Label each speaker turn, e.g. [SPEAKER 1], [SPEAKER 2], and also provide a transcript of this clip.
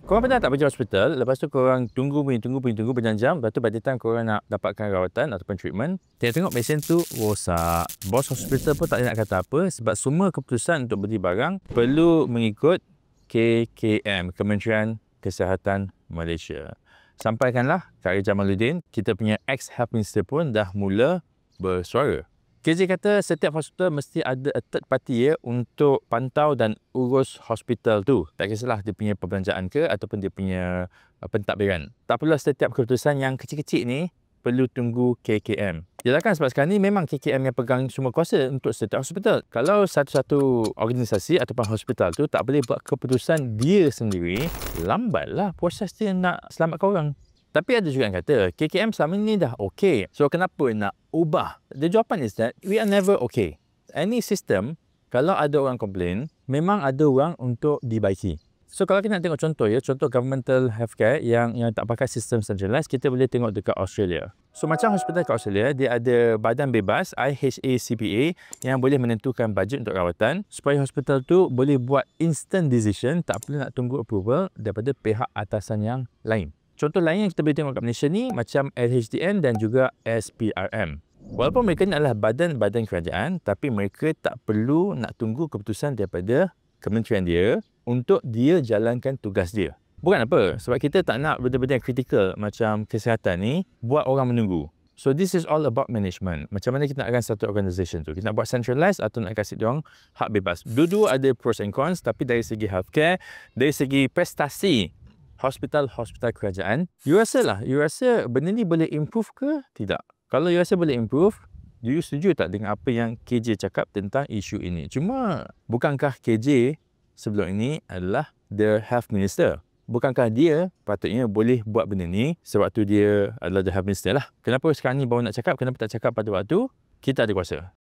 [SPEAKER 1] Korang pernah tak pergi hospital, lepas tu korang tunggu berjam-jam, lepas tu by the time korang nak dapatkan rawatan ataupun treatment, tengok pesen tu rosak. Bos hospital pun tak boleh nak kata apa sebab semua keputusan untuk beli barang perlu mengikut KKM, Kementerian Kesihatan Malaysia. Sampaikanlah Kak Jamaluddin, kita punya ex-Health Minister pun dah mula bersuara. KJ kata setiap hospital mesti ada a third party untuk pantau dan urus hospital tu. Tak kisahlah dia punya perbelanjaan ke ataupun dia punya pentadbiran. Tak perlu setiap keputusan yang kecil-kecil ni perlu tunggu KKM. Yalah kan sebab sekarang ni memang KKM yang pegang semua kuasa untuk setiap hospital. Kalau satu-satu organisasi ataupun hospital tu tak boleh buat keputusan dia sendiri, lambatlah proses dia nak selamatkan orang. Tapi ada juga yang kata, KKM selama ni dah okey. So, kenapa nak ubah? The jawapan is that we are never okay. Any system, kalau ada orang komplain, memang ada orang untuk dibaiki. So, kalau kita nak tengok contoh contoh governmental healthcare yang tak pakai sistem centralized, kita boleh tengok dekat Australia. So, macam hospital kat Australia, dia ada badan bebas, IHACPA, yang boleh menentukan bajet untuk rawatan, supaya hospital tu boleh buat instant decision, tak perlu nak tunggu approval daripada pihak atasan yang lain. Contoh lain yang kita boleh tengok kat Malaysia ni macam LHDN dan juga SPRM. Walaupun mereka ni adalah badan-badan kerajaan, tapi mereka tak perlu nak tunggu keputusan daripada kementerian dia untuk dia jalankan tugas dia. Bukan apa, sebab kita tak nak benda-benda yang kritikal macam kesihatan ni buat orang menunggu. So this is all about management. Macam mana kita nak satu organisation tu. Kita nak buat centralized atau nak kasih dia orang hak bebas. Dua-dua ada pros and cons, tapi dari segi healthcare, dari segi prestasi hospital kerajaan, you rasa benda ni boleh improve ke tidak? Kalau you rasa boleh improve, you setuju tak dengan apa yang KJ cakap tentang isu ini? Cuma, bukankah KJ sebelum ini adalah the health minister? Bukankah dia patutnya boleh buat benda ni sebab tu dia adalah the health minister lah? Kenapa sekarang ni baru nak cakap? Kenapa tak cakap pada waktu kita ada kuasa?